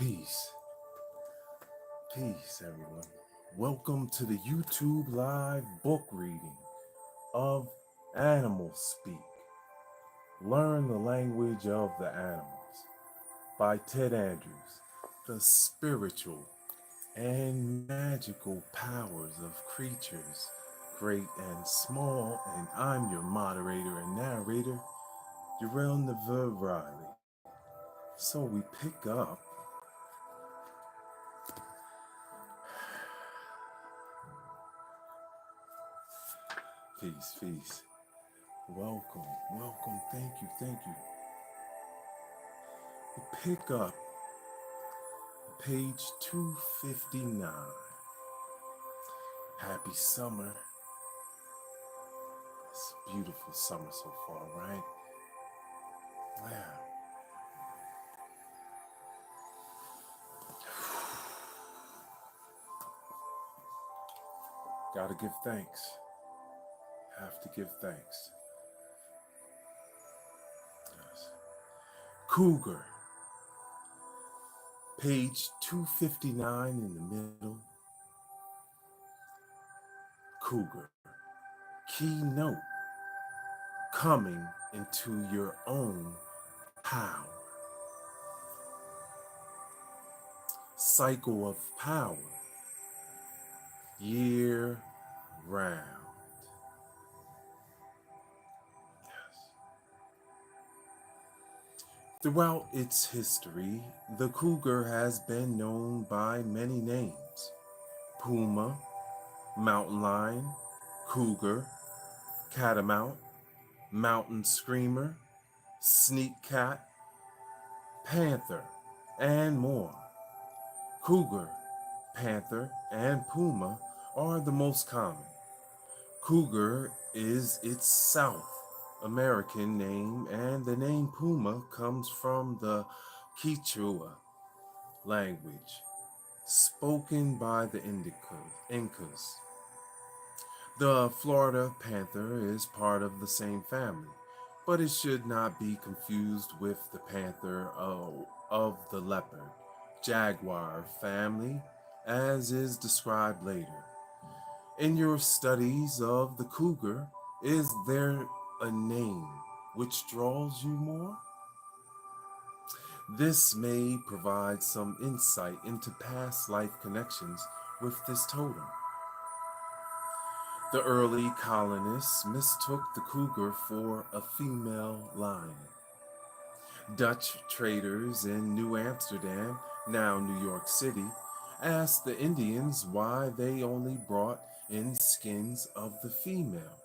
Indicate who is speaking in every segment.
Speaker 1: Peace, peace, everyone. Welcome to the YouTube live book reading of Animal Speak. Learn the language of the animals by Ted Andrews. The spiritual and magical powers of creatures, great and small. And I'm your moderator and narrator, Uriel. So we pick up peace, peace. Welcome, welcome. Thank you, thank you. We pick up page 259. Happy summer. It's a beautiful summer so far, right? Yeah. Gotta give thanks. Have to give thanks. Yes. Cougar. Page 259 in the middle. Cougar. Keynote. Coming into your own power. Cycle of power. Year round. Yes. Throughout its history, the cougar has been known by many names: puma, mountain lion, cougar, catamount, mountain screamer, sneak cat, panther, and more. Cougar, panther, and puma are the most common. Cougar is its South American name, and the name puma comes from the Quechua language spoken by the Incas. The Florida panther is part of the same family, but it should not be confused with the panther of the leopard jaguar family, as is described later. In your studies of the cougar, is there a name which draws you more? This may provide some insight into past life connections with this totem. The early colonists mistook the cougar for a female lion. Dutch traders in New Amsterdam, now New York City, asked the Indians why they only brought in skins of the female.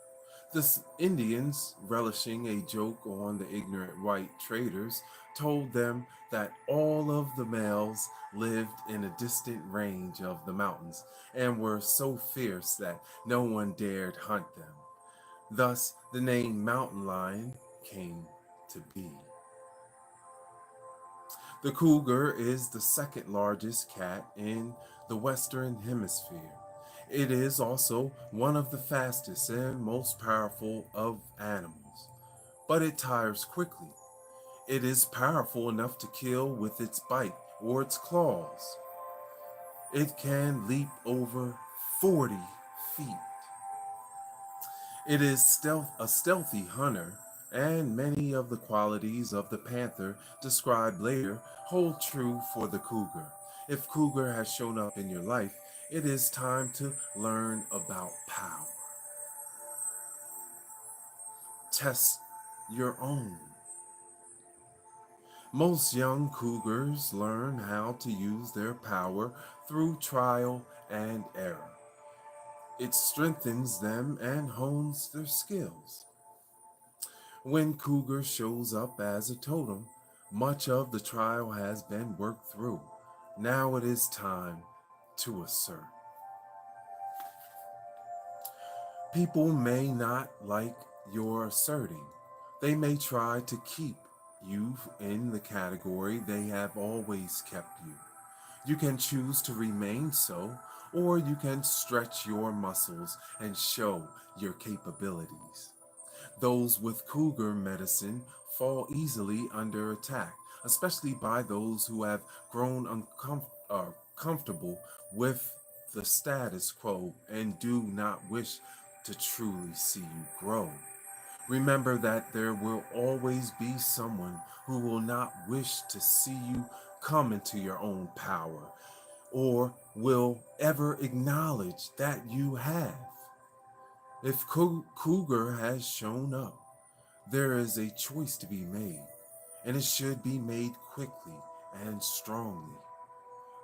Speaker 1: The Indians, relishing a joke on the ignorant white traders, told them that all of the males lived in a distant range of the mountains and were so fierce that no one dared hunt them. Thus, the name mountain lion came to be. The cougar is the second largest cat in the Western Hemisphere. It is also one of the fastest and most powerful of animals, but it tires quickly. It is powerful enough to kill with its bite or its claws. It can leap over 40 feet. It is a stealthy hunter, and many of the qualities of the panther described later hold true for the cougar. If cougar has shown up in your life, it is time to learn about power. Test your own. Most young cougars learn how to use their power through trial and error. It strengthens them and hones their skills. When cougar shows up as a totem, much of the trial has been worked through. Now it is time to assert. People may not like your asserting. They may try to keep you in the category they have always kept you. You can choose to remain so, or you can stretch your muscles and show your capabilities. Those with cougar medicine fall easily under attack especially by those who have grown comfortable with the status quo and do not wish to truly see you grow. Remember that there will always be someone who will not wish to see you come into your own power or will ever acknowledge that you have. If Cougar has shown up, there is a choice to be made, and it should be made quickly and strongly.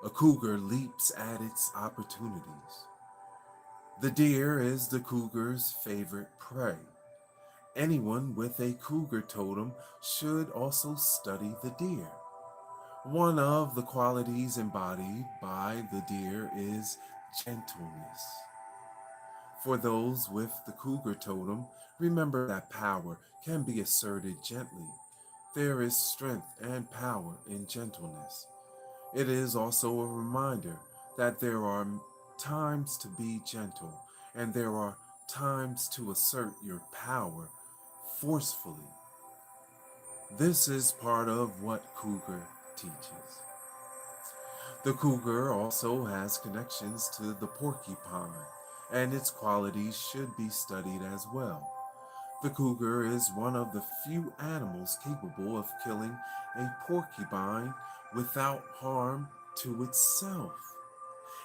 Speaker 1: A cougar leaps at its opportunities. The deer is the cougar's favorite prey. Anyone with a cougar totem should also study the deer. One of the qualities embodied by the deer is gentleness. For those with the cougar totem, remember that power can be asserted gently. There is strength and power in gentleness. It is also a reminder that there are times to be gentle and there are times to assert your power forcefully. This is part of what Cougar teaches. The cougar also has connections to the porcupine, and its qualities should be studied as well. The cougar is one of the few animals capable of killing a porcupine without harm to itself.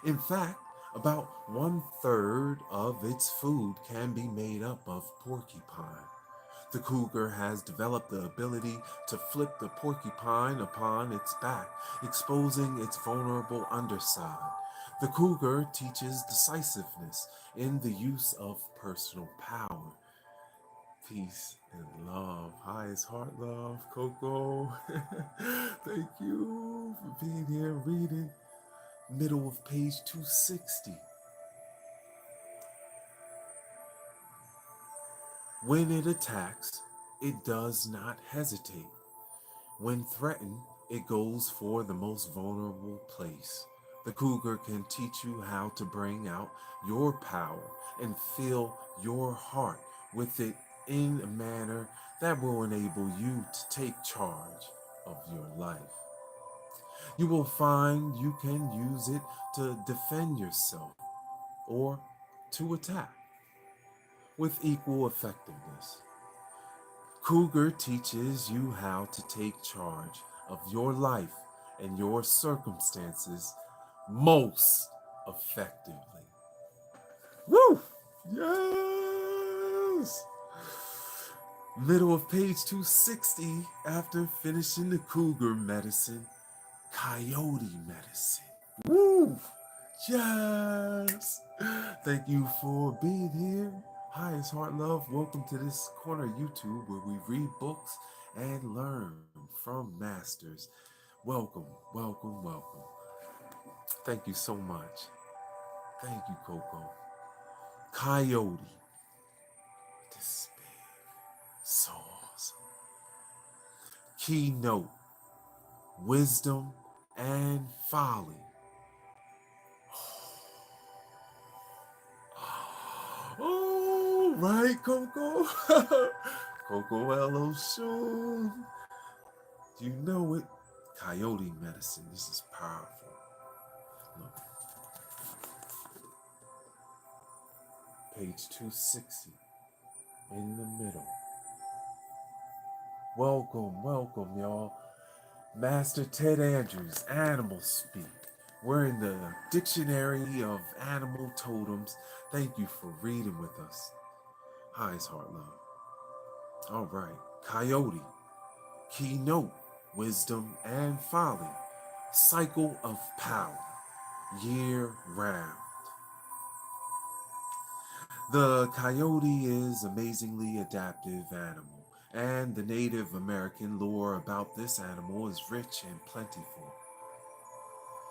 Speaker 1: In fact, about 1/3 of its food can be made up of porcupine. The cougar has developed the ability to flip the porcupine upon its back, exposing its vulnerable underside. The cougar teaches decisiveness in the use of personal power. Peace and love. Highest heart love, Coco. Thank you for being here reading. Middle of page 260. When it attacks, it does not hesitate. When threatened, it goes for the most vulnerable place. The cougar can teach you how to bring out your power and fill your heart with it in a manner that will enable you to take charge of your life. You will find you can use it to defend yourself or to attack with equal effectiveness. Cougar teaches you how to take charge of your life and your circumstances most effectively. Woo! Yes! Middle of page 260, after finishing the cougar medicine, coyote medicine. Woo! Yes! Thank you for being here. Highest Heart Love, welcome to this corner of YouTube where we read books and learn from masters. Welcome, welcome, welcome. Thank you so much. Thank you, Coco. Coyote. This is big. So awesome. Keynote. Wisdom and folly. Oh, right, Coco. Coco Hello Shoon. You know it. Coyote medicine. This is powerful. Look. Page 260. In the middle. Welcome, welcome, y'all. Master Ted Andrews, Animal Speak. We're in the Dictionary of Animal Totems. Thank you for reading with us. Highest Heart Love. All right. Coyote. Keynote. Wisdom and folly. Cycle of power. Year round. The coyote is an amazingly adaptive animal, and the Native American lore about this animal is rich and plentiful.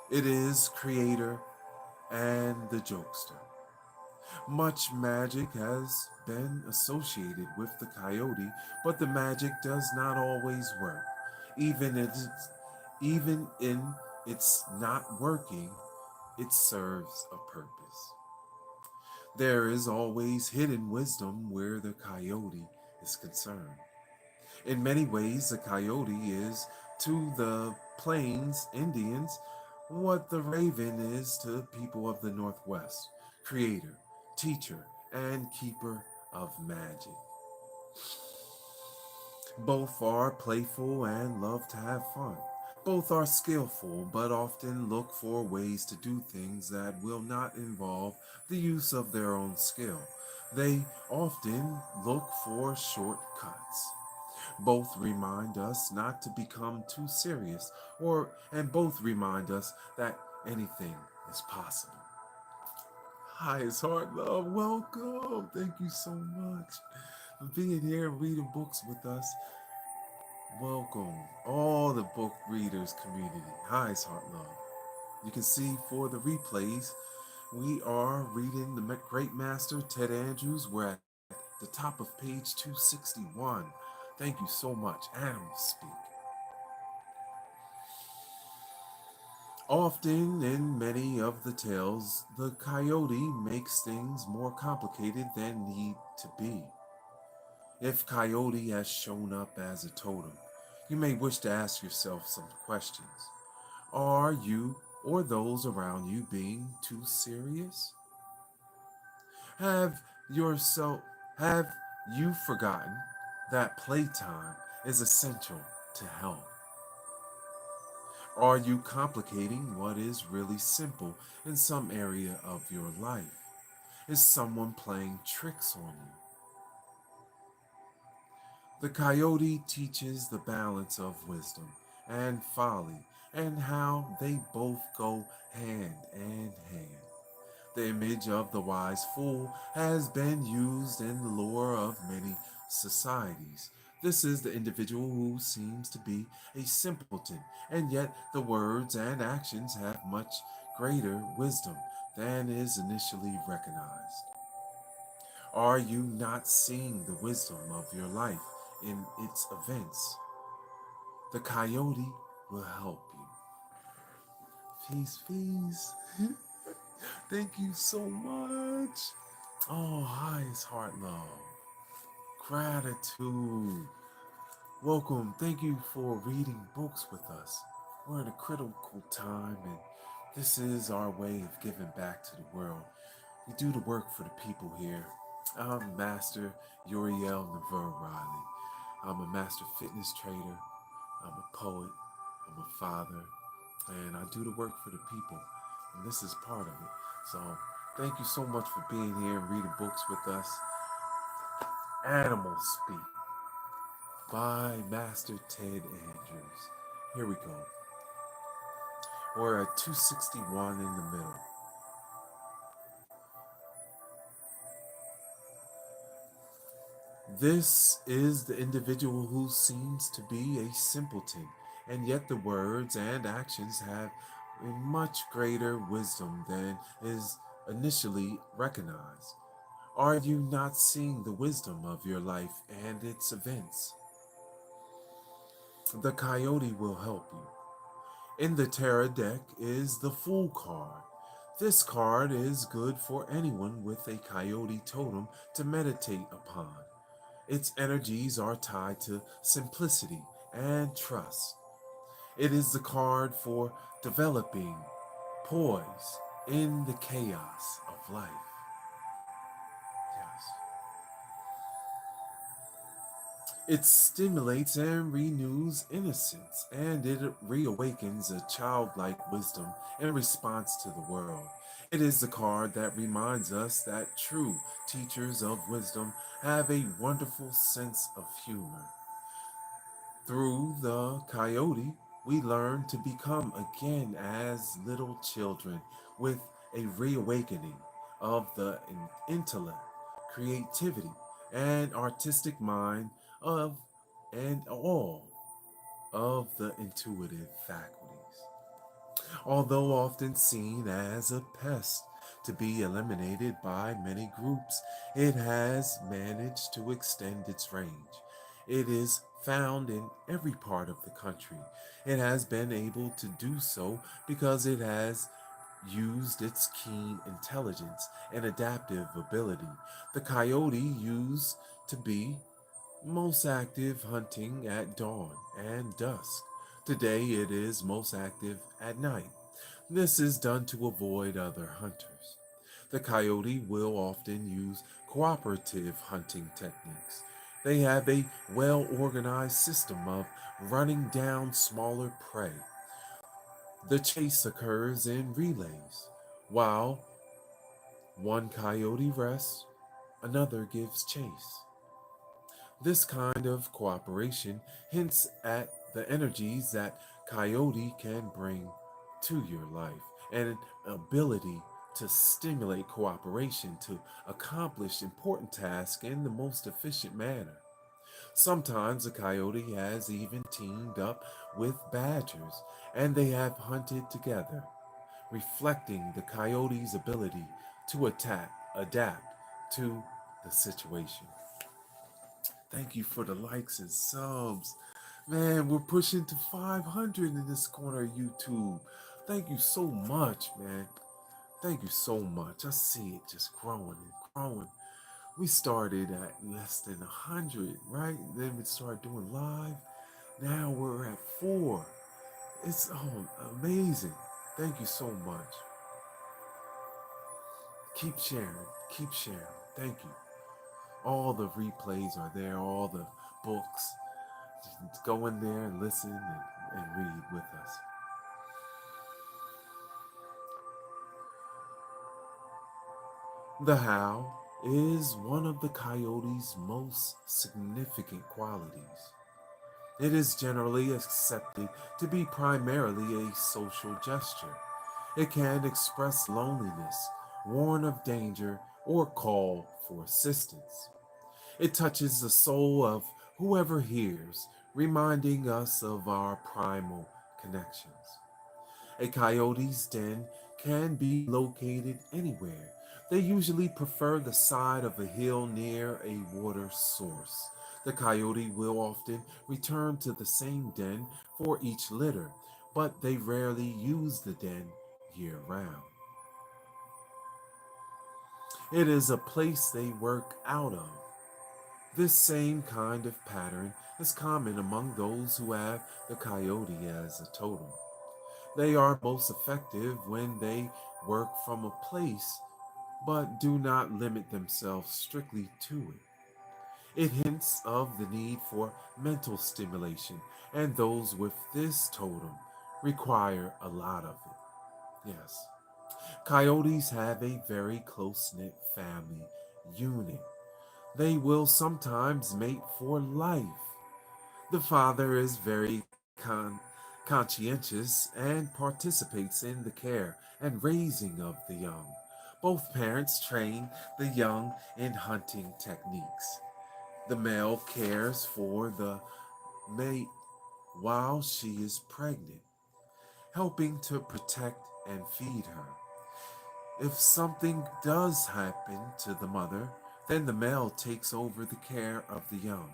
Speaker 1: It is creator and the jokester. Much magic has been associated with the coyote, but the magic does not always work. Even in its not working, it serves a purpose. There is always hidden wisdom where the coyote is concerned. In many ways, the coyote is to the Plains Indians what the raven is to people of the Northwest: creator, teacher, and keeper of magic. Both are playful and love to have fun. Both are skillful, but often look for ways to do things that will not involve the use of their own skill. They often look for shortcuts. Both remind us not to become too serious, and both remind us that anything is possible. Hi, it's Heart Love. Welcome. Thank you so much for being here and reading books with us. Welcome, all the book readers community. Hi, it's Heart Love. You can see for the replays, we are reading the great master Ted Andrews. We're at the top of page 261. Thank you so much. Animal Speak. Often in many of the tales, the coyote makes things more complicated than need to be. If Coyote has shown up as a totem, you may wish to ask yourself some questions. Are you or those around you being too serious? Have yourself have you forgotten that playtime is essential to health? Are you complicating what is really simple in some area of your life? Is someone playing tricks on you? The coyote teaches the balance of wisdom and folly and how they both go hand in hand. The image of the wise fool has been used in the lore of many societies. This is the individual who seems to be a simpleton, and yet the words and actions have much greater wisdom than is initially recognized. Are you not seeing the wisdom of your life in its events? The coyote will help you. Peace, peace. Thank you so much. Oh, hi, it's Heart Love. Gratitude. Welcome. Thank you for reading books with us. We're in a critical time, and this is our way of giving back to the world. We do the work for the people here. I'm Master Uriel Riley. I'm a master fitness trader. I'm a poet. I'm a father. And I do the work for the people. And this is part of it. So thank you so much for being here and reading books with us. Animal Speak by Master Ted Andrews. Here we go. We're at 261 in the middle. This is the individual who seems to be a simpleton, and yet the words and actions have a much greater wisdom than is initially recognized. Are you not seeing the wisdom of your life and its events? The coyote will help you. In the tarot deck is the Fool card. This card is good for anyone with a coyote totem to meditate upon. Its energies are tied to simplicity and trust. It is the card for developing poise in the chaos of life. Yes. It stimulates and renews innocence, and it reawakens a childlike wisdom in response to the world. It is the card that reminds us that true teachers of wisdom have a wonderful sense of humor. Through the coyote, we learn to become again as little children with a reawakening of the intellect, creativity, and artistic mind of and all of the intuitive faculties. Although often seen as a pest to be eliminated by many groups, it has managed to extend its range. It is found in every part of the country. It has been able to do so because it has used its keen intelligence and adaptive ability. The coyote used to be most active hunting at dawn and dusk. Today it is most active at night. This is done to avoid other hunters. The coyote will often use cooperative hunting techniques. They have a well organized system of running down smaller prey. The chase occurs in relays. While one coyote rests, another gives chase. This kind of cooperation hints at the energies that Coyote can bring to your life and an ability to stimulate cooperation to accomplish important tasks in the most efficient manner. Sometimes a coyote has even teamed up with badgers and they have hunted together, reflecting the coyote's ability to adapt to the situation. Thank you for the likes and subs. Man, we're pushing to 500 in this corner of YouTube. Thank you so much, man. Thank you so much. I see it just growing and growing. We started at less than 100, right? Then we started doing live. Now we're at 4. It's amazing. Thank you so much. Keep sharing. Keep sharing. Thank you. All the replays are there, all the books. Go in there and listen and read with us. The howl is one of the coyote's most significant qualities. It is generally accepted to be primarily a social gesture. It can express loneliness, warn of danger, or call for assistance. It touches the soul of whoever hears, reminding us of our primal connections. A coyote's den can be located anywhere. They usually prefer the side of a hill near a water source. The coyote will often return to the same den for each litter, but they rarely use the den year round. It is a place they work out of. This same kind of pattern is common among those who have the coyote as a totem. They are most effective when they work from a place but do not limit themselves strictly to it. It hints of the need for mental stimulation, and those with this totem require a lot of it. Yes. Coyotes have a very close knit family unit. They will sometimes mate for life. The father is very conscientious and participates in the care and raising of the young. Both parents train the young in hunting techniques. The male cares for the mate while she is pregnant, helping to protect and feed her. If something does happen to the mother, then the male takes over the care of the young.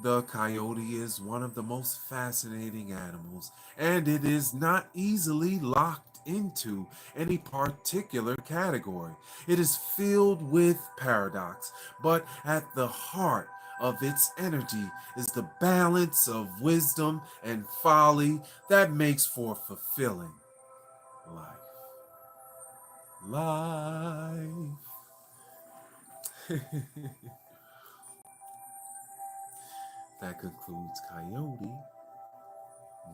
Speaker 1: The coyote is one of the most fascinating animals, and it is not easily locked into any particular category. It is filled with paradox, but at the heart of its energy is the balance of wisdom and folly that makes for fulfilling life. Life. That concludes Coyote.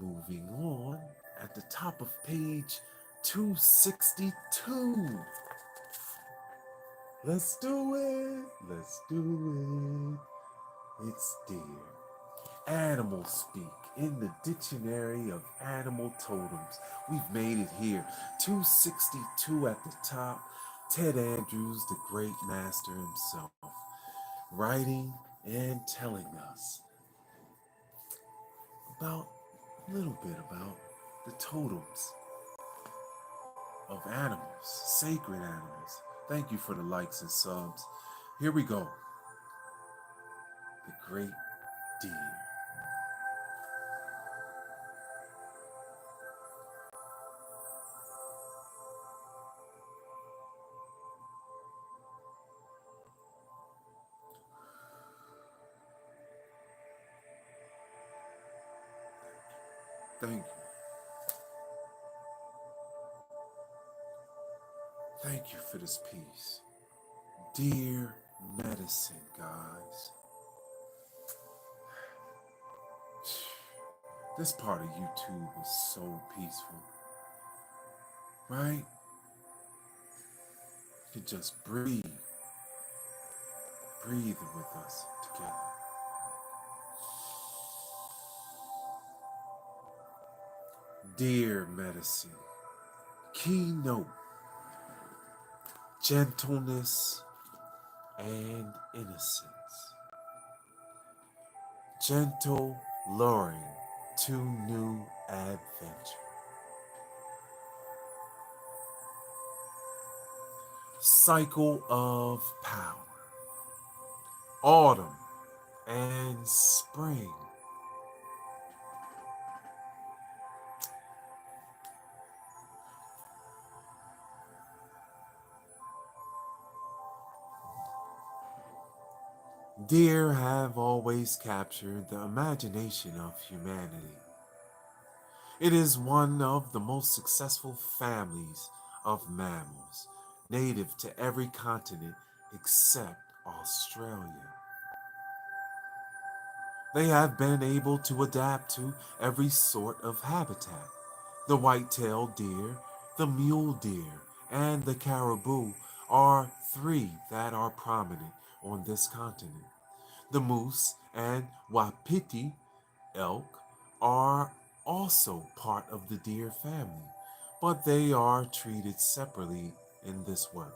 Speaker 1: Moving on, at the top of page 262. Let's do it. Let's do it. It's deer. Animal speak in the dictionary of animal totems. We've made it here. 262 at the top. Ted Andrews, the great master himself, writing and telling us about a little bit about the totems of animals, sacred animals. Thank you for the likes and subs. Here we go. The great deer. Thank you. Thank you for this piece. Dear medicine, guys. This part of YouTube is so peaceful, right? You can just breathe with us together. Dear medicine, keynote, gentleness and innocence. Gentle luring to new adventure. Cycle of power. Autumn and spring. Deer have always captured the imagination of humanity. It is one of the most successful families of mammals, native to every continent except Australia. They have been able to adapt to every sort of habitat. The white-tailed deer, the mule deer, and the caribou are three that are prominent on this continent. The moose and wapiti elk are also part of the deer family, but they are treated separately in this work.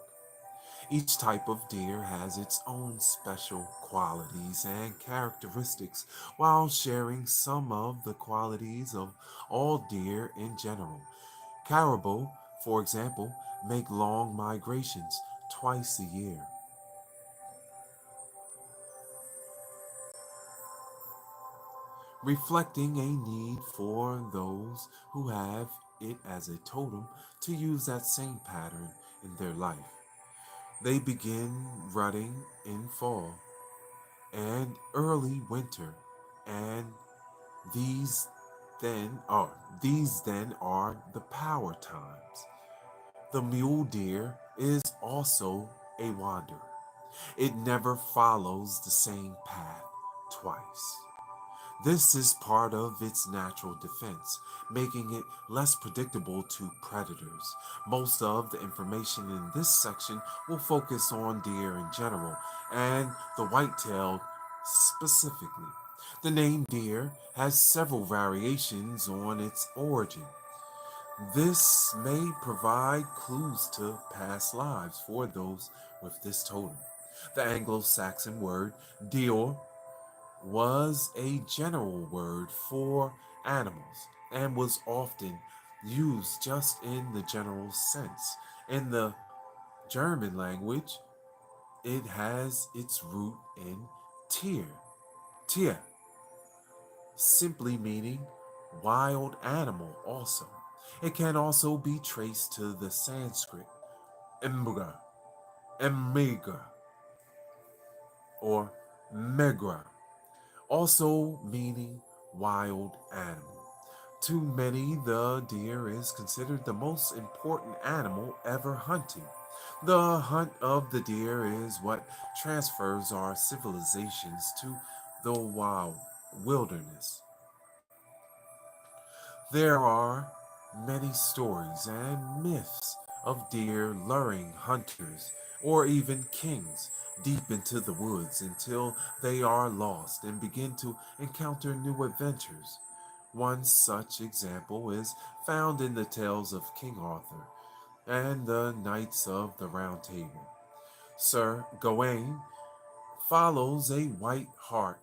Speaker 1: Each type of deer has its own special qualities and characteristics while sharing some of the qualities of all deer in general. Caribou, for example, make long migrations twice a year. Reflecting a need for those who have it as a totem to use that same pattern in their life. They begin rutting in fall and early winter, and these these then are the power times. The mule deer is also a wanderer. It never follows the same path twice. This is part of its natural defense, making it less predictable to predators. Most of the information in this section will focus on deer in general and the white-tailed specifically. The name deer has several variations on its origin. This may provide clues to past lives for those with this totem. The Anglo-Saxon word deor was a general word for animals and was often used just in the general sense. In the German language, it has its root in tier, simply meaning wild animal also. It can also be traced to the Sanskrit emga, emigra, or megra, also meaning wild animal. To many, the deer is considered the most important animal ever hunted. The hunt of the deer is what transfers our civilizations to the wild wilderness. There are many stories and myths of deer luring hunters or even kings deep into the woods until they are lost and begin to encounter new adventures. One such example is found in the tales of King Arthur and the Knights of the Round Table. Sir Gawain follows a white hart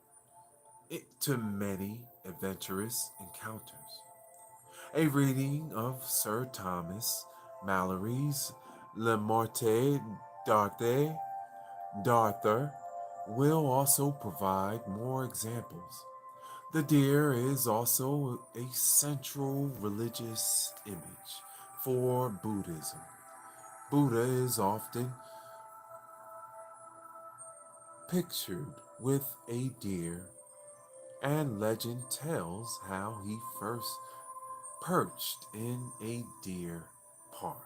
Speaker 1: to many adventurous encounters. A reading of Sir Thomas Malory's Le Morte d'Arthur will also provide more examples. The deer is also a central religious image for Buddhism. Buddha is often pictured with a deer, and legend tells how he first perched in a deer park.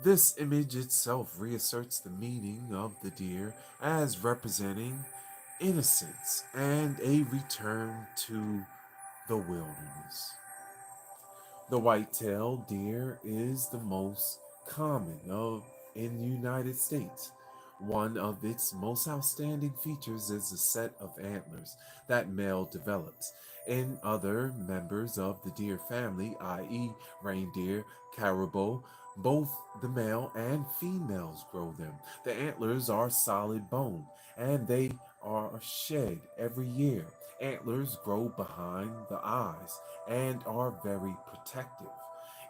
Speaker 1: This image itself reasserts the meaning of the deer as representing innocence and a return to the wilderness. The white-tailed deer is the most common of in the United States. One of its most outstanding features is a set of antlers that male develops. In other members of the deer family, i.e., reindeer, caribou, both the male and females grow them. The antlers are solid bone and they are shed every year. Antlers grow behind the eyes and are very protective.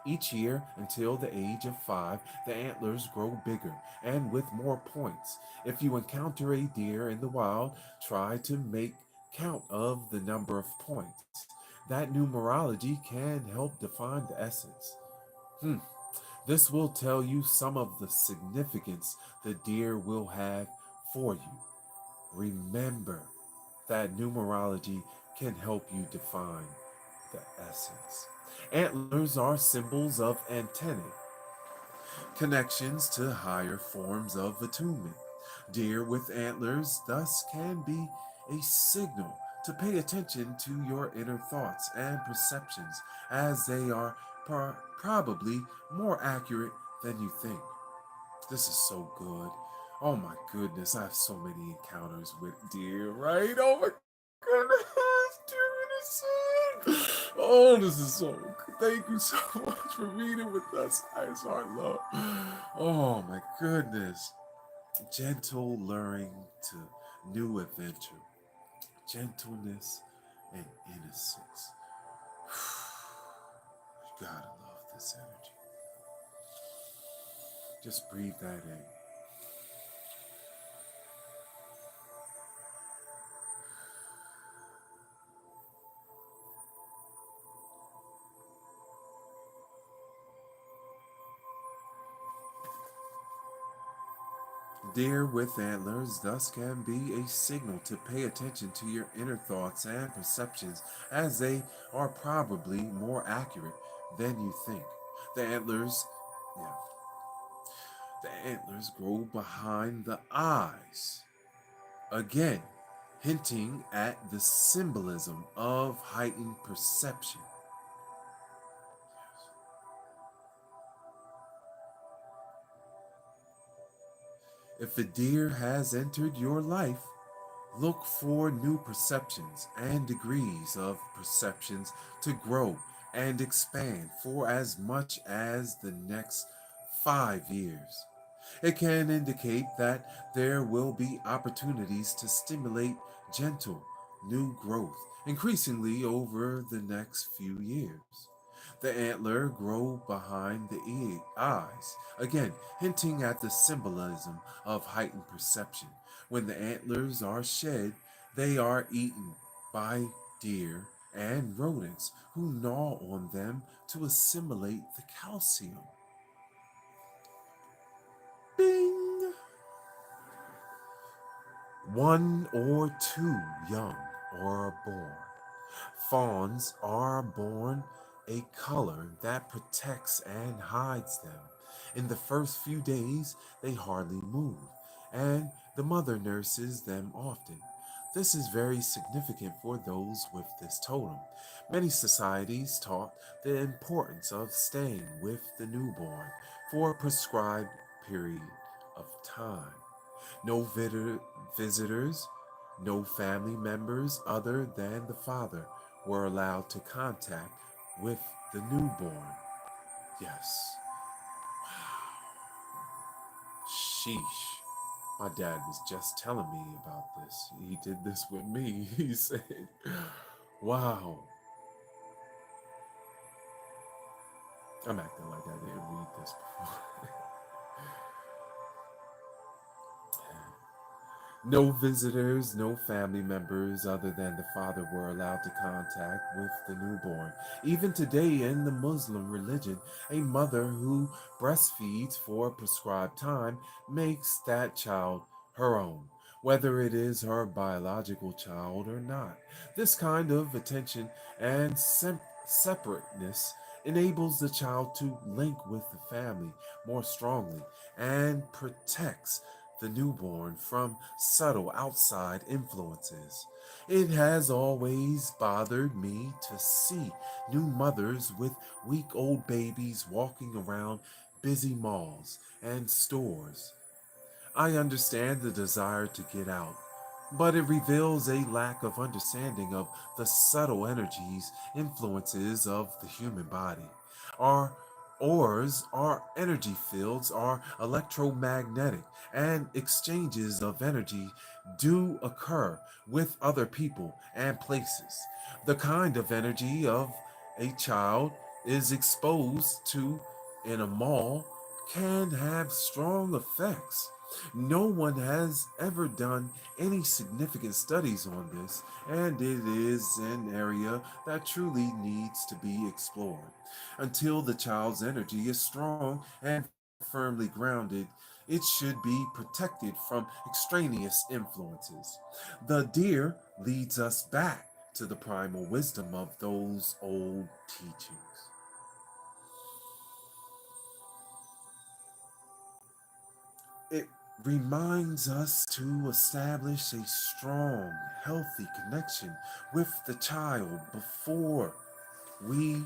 Speaker 1: Each year, until the age of 5, the antlers grow bigger and with more points. If you encounter a deer in the wild, try to make count of the number of points. That numerology can help define the essence. Hmm. This will tell you some of the significance the deer will have for you. Remember that numerology can help you define the essence. Antlers are symbols of antennae, connections to higher forms of attunement. Deer with antlers thus can be a signal to pay attention to your inner thoughts and perceptions, as they are probably more accurate than you think. This is so good. Oh my goodness, I have so many encounters with deer, right? Oh my goodness, dear innocent. Oh, this is so good. Thank you so much for reading with us, Ice Heart Love. Oh my goodness. Gentle luring to new adventure, gentleness and innocence. You gotta love this energy. Just breathe that in. Deer with antlers thus can be a signal to pay attention to your inner thoughts and perceptions, as they are probably more accurate than you think. The antlers, yeah, the antlers grow behind the eyes, again, hinting at the symbolism of heightened perception. If a deer has entered your life, look for new perceptions and degrees of perceptions to grow and expand for as much as the next 5 years. It can indicate that there will be opportunities to stimulate gentle new growth increasingly over the next few years. The antler grow behind the eyes, again hinting at the symbolism of heightened perception. When the antlers are shed, they are eaten by deer and rodents who gnaw on them to assimilate the calcium. Bing! One or two young are born. Fawns are born a color that protects and hides them. In the first few days, they hardly move, and the mother nurses them often. This is very significant for those with this totem. Many societies taught the importance of staying with the newborn for a prescribed period of time. No visitors, no family members other than the father were allowed to contact with the newborn. Yes. Sheesh. My dad was just telling me about this. He did this with me. He said, wow. I'm acting like I didn't read this before. No visitors, no family members other than the father were allowed to contact with the newborn. Even today in the Muslim religion, a mother who breastfeeds for a prescribed time makes that child her own, whether it is her biological child or not. This kind of attention and Separateness enables the child to link with the family more strongly and protects the newborn from subtle outside influences. It has always bothered me to see new mothers with week old babies walking around busy malls and stores. I understand the desire to get out, but it reveals a lack of understanding of the subtle energies, influences of the human body. Our ores, our energy fields are electromagnetic, and exchanges of energy do occur with other people and places. The kind of energy of a child is exposed to in a mall can have strong effects. No one has ever done any significant studies on this, and it is an area that truly needs to be explored. Until the child's energy is strong and firmly grounded, it should be protected from extraneous influences. The deer leads us back to the primal wisdom of those old teachings. It reminds us to establish a strong, healthy connection with the child before we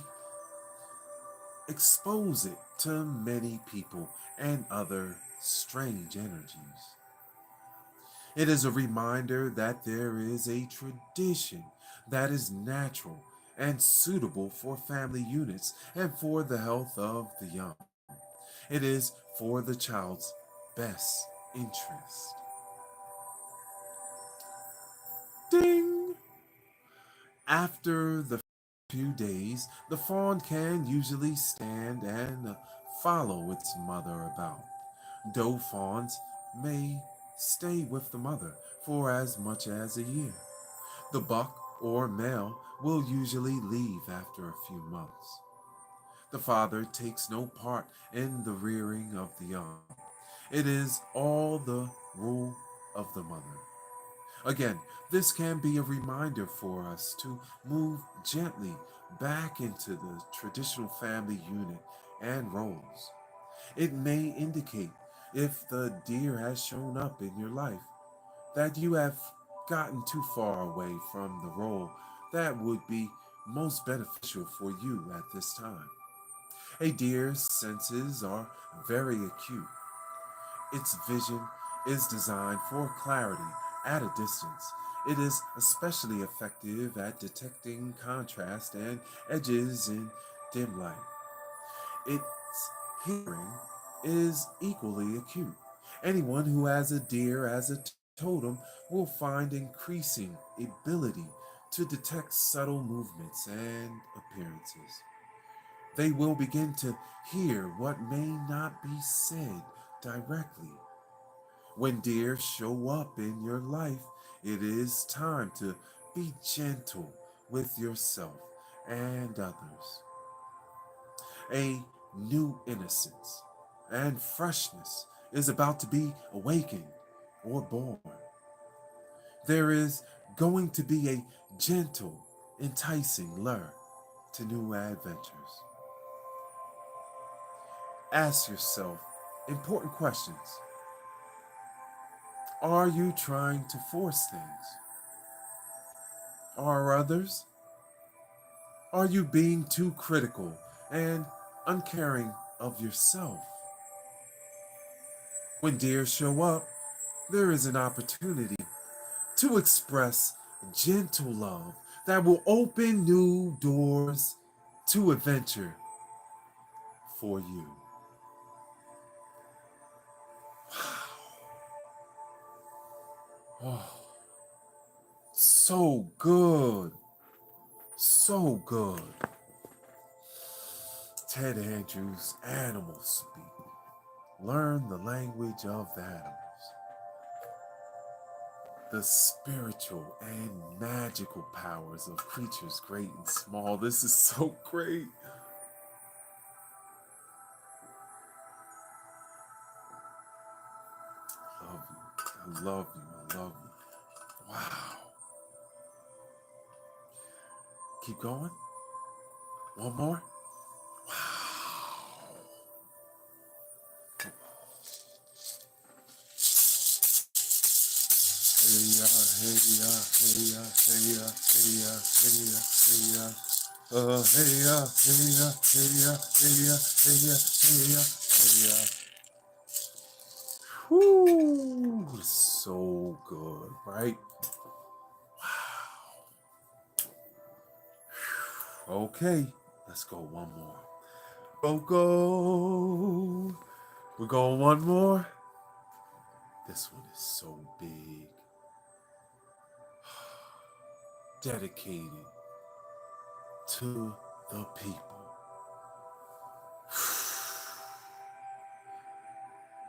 Speaker 1: expose it to many people and other strange energies. It is a reminder that there is a tradition that is natural and suitable for family units and for the health of the young. It is for the child's best interest. Ding! After the few days, the fawn can usually stand and follow its mother about. Doe fawns may stay with the mother for as much as a year. The buck or male will usually leave after a few months. The father takes no part in the rearing of the young. It is all the rule of the mother. Again, this can be a reminder for us to move gently back into the traditional family unit and roles. It may indicate if the deer has shown up in your life that you have gotten too far away from the role that would be most beneficial for you at this time. A deer's senses are very acute. Its vision is designed for clarity at a distance. It is especially effective at detecting contrast and edges in dim light. Its hearing is equally acute. Anyone who has a deer as a totem will find increasing ability to detect subtle movements and appearances. They will begin to hear what may not be said directly. When deer show up in your life, it is time to be gentle with yourself and others. A new innocence and freshness is about to be awakened or born. There is going to be a gentle, enticing lure to new adventures. Ask yourself important questions. Are you trying to force things? Are others? Are you being too critical and uncaring of yourself? When deer show up, there is an opportunity to express gentle love that will open new doors to adventure for you. Oh, so good. So good. Ted Andrews' Animal Speak. Learn the language of the animals. The spiritual and magical powers of creatures great and small. This is so great. Love you. I love you. I love you. Wow. Keep going. One more. Wow. Hey ya, hey ya, hey ya, hey ya, hey ya, hey ya, hey ya. Hey ya, hey ya, hey ya, hey ya, hey ya, hey ya, hey ya. Whoo, so good, right? Wow. Okay, let's go one more. Go. We're going one more. This one is so big. Dedicated to the people.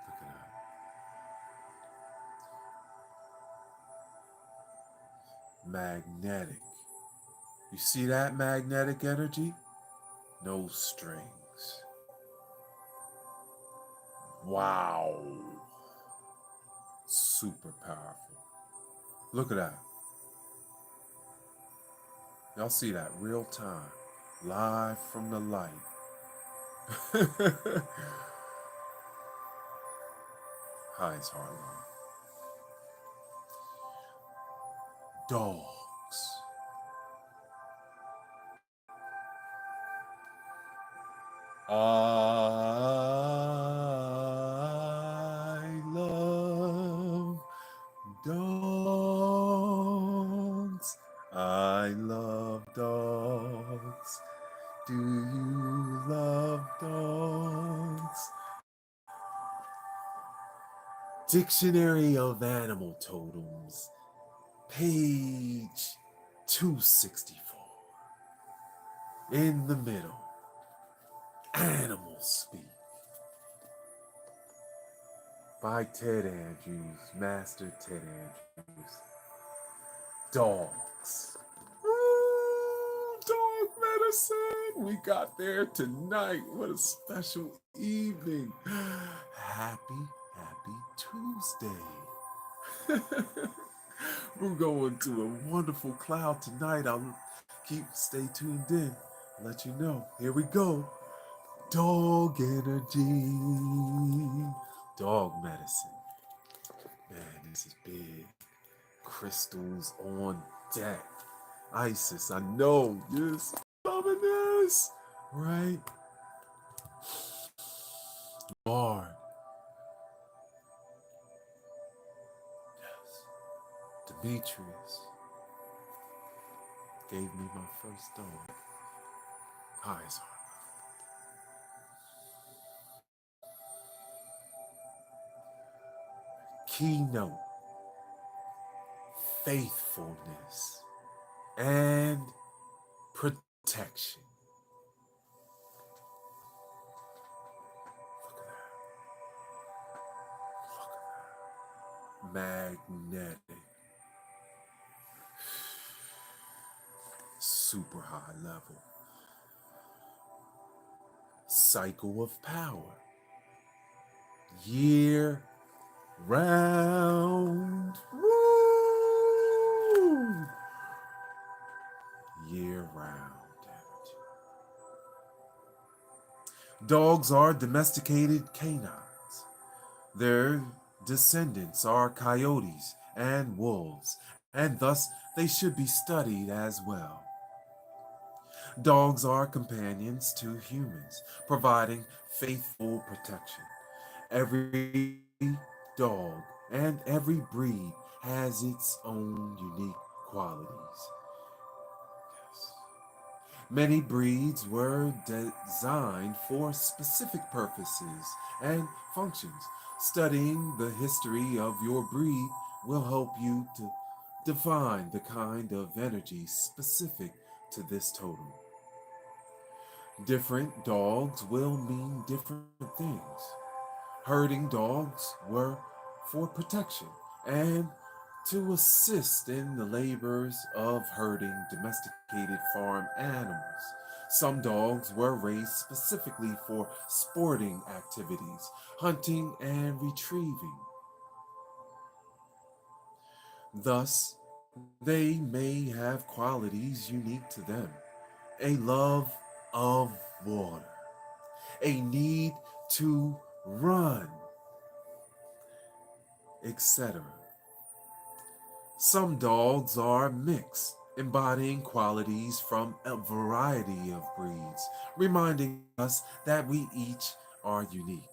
Speaker 1: Look at that. Magnetic. You see that magnetic energy? No strings. Wow. Super powerful. Look at that. Y'all see that real time. Live from the light. Highest heart line. Dogs. I love dogs. I love dogs. Do you love dogs? Dictionary of Animal Totems, page 264. In the middle, Animal Speak by Ted Andrews, Master Ted Andrews. Dogs. Dog medicine. We got there tonight. What a special evening. Happy Tuesday. We're going to a wonderful cloud tonight. I'll stay tuned in. I'll let you know. Here we go. Dog energy. Dog medicine. Man, this is big. Crystals on deck. Isis, I know you're loving this, right? Lord. Yes. Demetrius gave me my first dog. Highest heart. Keynote. Faithfulness and protection. Look at that. Magnetic. Super high level. Cycle of power. Year round. Woo! Year round energy. Dogs are domesticated canines. Their descendants are coyotes and wolves, and thus they should be studied as well. Dogs are companions to humans, providing faithful protection. Every dog and every breed has its own unique qualities. Yes. Many breeds were designed for specific purposes and functions. Studying the history of your breed will help you to define the kind of energy specific to this totem. Different dogs will mean different things. Herding dogs were for protection and to assist in the labors of herding domesticated farm animals. Some dogs were raised specifically for sporting activities, hunting and retrieving. Thus, they may have qualities unique to them. A love of water, a need to run, etc. Some dogs are mixed, embodying qualities from a variety of breeds, reminding us that we each are unique.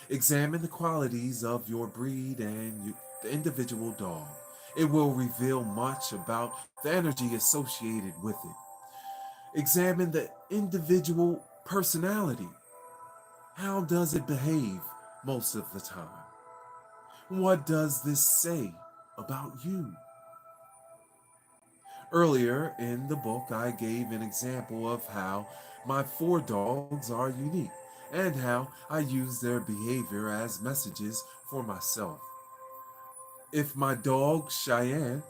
Speaker 1: Examine the qualities of your breed and the individual dog. It will reveal much about the energy associated with it. Examine the individual personality. How does it behave most of the time? What does this say about you? Earlier in the book, I gave an example of how my four dogs are unique and how I use their behavior as messages for myself. If my dog Cheyenne,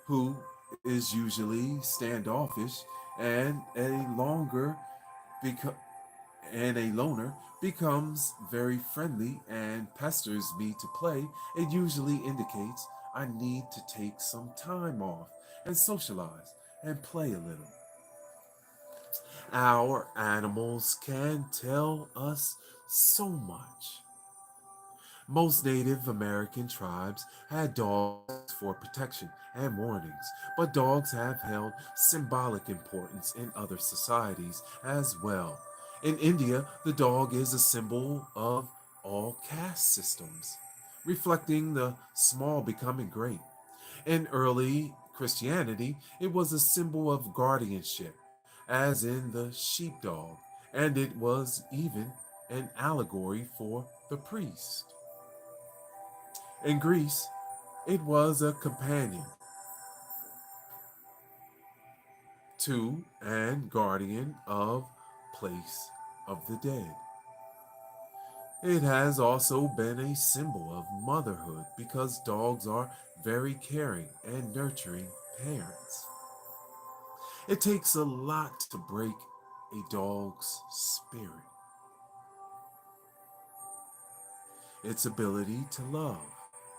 Speaker 1: who is usually standoffish and beco- a loner, becomes very friendly and pesters me to play, it usually indicates I need to take some time off and socialize and play a little. Our animals can tell us so much. Most Native American tribes had dogs for protection and warnings, but dogs have held symbolic importance in other societies as well. In India, the dog is a symbol of all caste systems, reflecting the small becoming great. In early Christianity, it was a symbol of guardianship, as in the sheepdog, and it was even an allegory for the priest. In Greece, it was a companion to and guardian of place of the dead. It has also been a symbol of motherhood because dogs are very caring and nurturing parents. It takes a lot to break a dog's spirit. Its ability to love,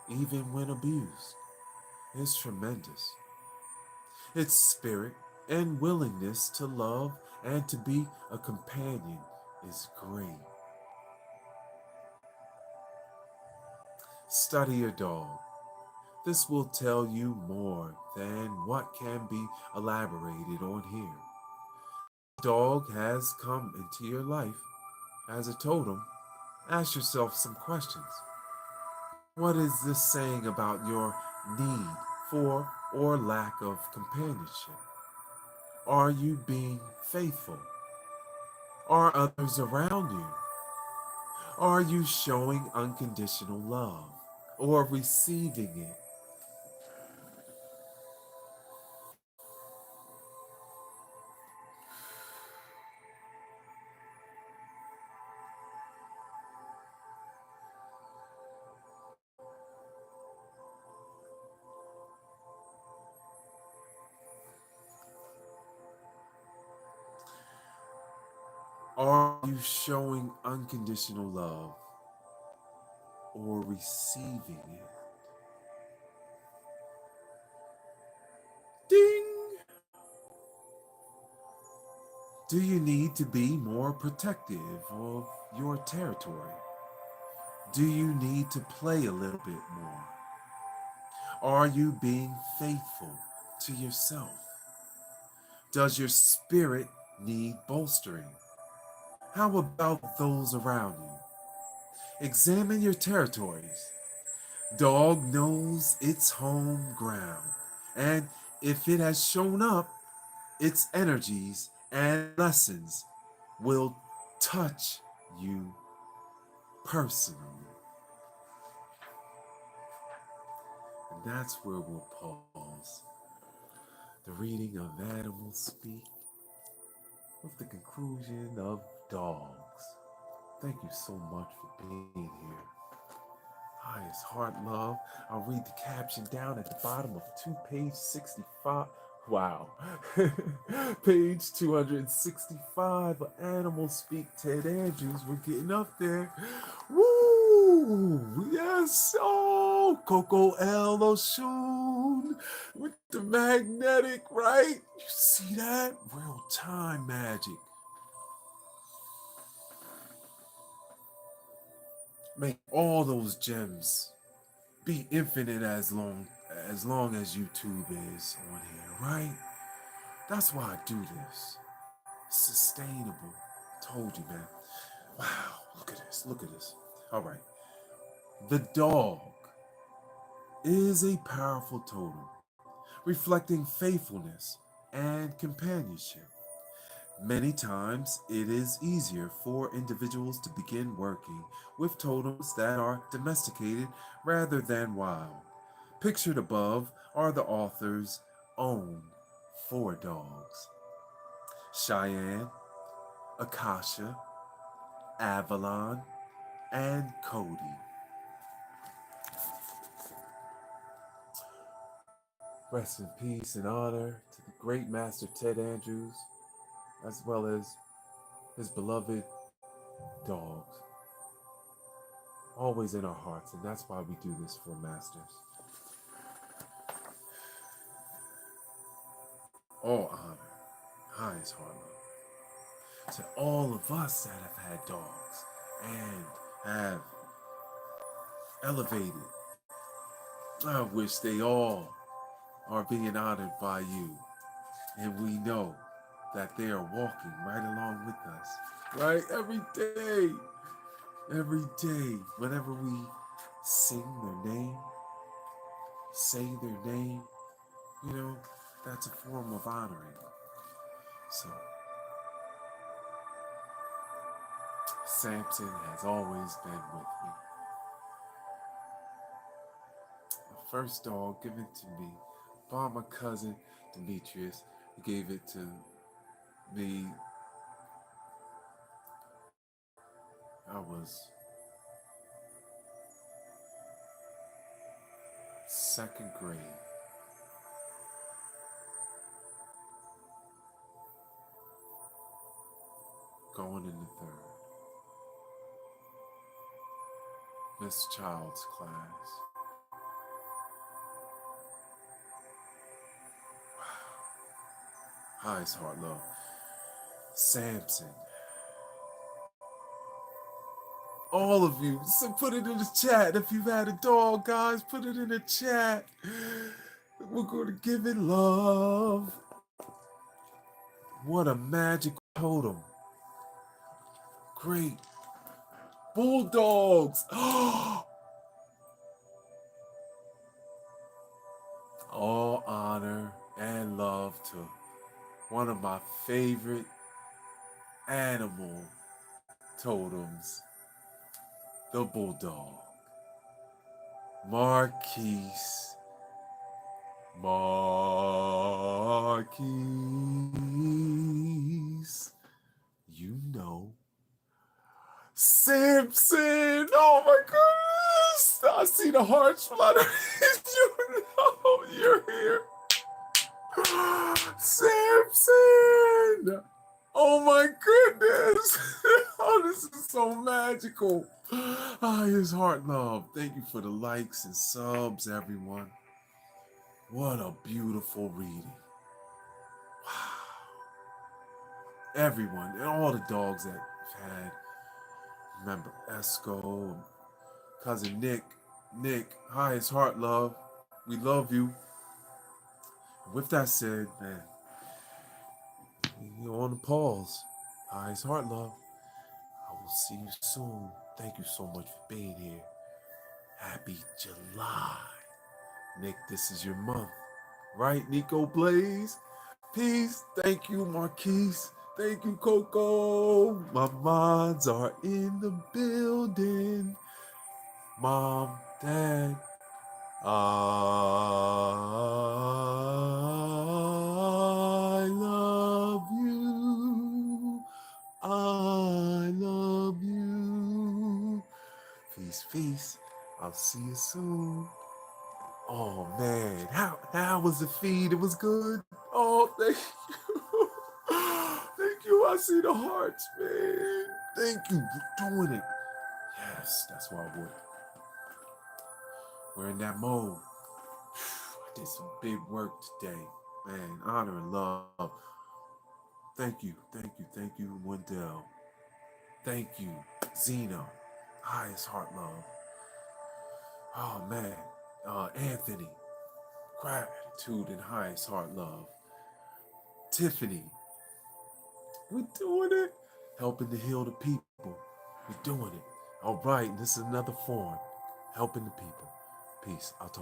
Speaker 1: even when abused, is tremendous. Its spirit and willingness to love and to be a companion is great. Study your dog. This will tell you more than what can be elaborated on here. Dog has come into your life as a totem. Ask yourself some questions. What is this saying about your need for or lack of companionship? Are you being faithful? Are others around you? Are you showing unconditional love or receiving it? Are you showing unconditional love or receiving it? Ding! Do you need to be more protective of your territory? Do you need to play a little bit more? Are you being faithful to yourself? Does your spirit need bolstering? How about those around you? Examine your territories. Dog knows its home ground, and if it has shown up, its energies and lessons will touch you personally. And that's where we'll pause the reading of Animals Speak with the conclusion of Dogs. Thank you so much for being here. Highest heart love. I'll read the caption down at the bottom of page 65. Wow. Page 265 of Animal Speak Ted Andrews. We're getting up there. Woo! Yes! Oh, Coco L. Oshun with the magnetic, right? You see that? Real time magic. Make all those gems be infinite as long as YouTube is on here, right? That's why I do this. Sustainable. Told you, man. Wow, look at this. Look at this. All right. The dog is a powerful totem, reflecting faithfulness and companionship. Many times, it is easier for individuals to begin working with totems that are domesticated rather than wild. Pictured above are the author's own four dogs: Cheyenne, Akasha, Avalon, and Cody. Rest in peace and honor to the great master Ted Andrews, as well as his beloved dogs. Always in our hearts, and that's why we do this for masters. All honor, highest heart love to all of us that have had dogs and have elevated. I wish they all are being honored by you, and we know that they are walking right along with us, right? Every day, whenever we sing their name, say their name, you know, that's a form of honoring. So, Samson has always been with me. The first dog given to me by my cousin Demetrius, who gave it to me. I was second grade. Going into third. Miss Child's class. Highest heart love. Samson. All of you, so put it in the chat. If you've had a dog, guys, put it in the chat. We're going to give it love. What a magical totem. Great. Bulldogs. All honor and love to one of my favorite animal totems, the bulldog. Marquise. You know. Simpson! Oh my goodness! I see the hearts flutter. You know you're here. Simpson! Oh my goodness! Oh, this is so magical. Ah, his heart love. Thank you for the likes and subs, everyone. What a beautiful reading. Wow. Everyone, and all the dogs that we've had. Remember Esco, cousin Nick, highest heart love. We love you. With that said, man, you're on the pause. Highest heart love. I will see you soon. Thank you so much for being here. Happy July. Nick, this is your month. Right, Nico Blaze? Peace. Thank you, Marquise. Thank you, Coco. My mods are in the building. Mom, Dad, I love you. I love you. Peace, peace. I'll see you soon. Oh man, how was the feed? It was good. Oh, thank you. Thank you. I see the hearts, man. Thank you for doing it. Yes, that's why we're in that mode. I did some big work today. Man, honor and love. Thank you, Wendell. Thank you, Zena. highest heart love. Oh man, Anthony, gratitude and highest heart love. Tiffany, we doing it. Helping to heal the people. We're doing it. All right, this is another form. Helping the people. Peace. I'll talk.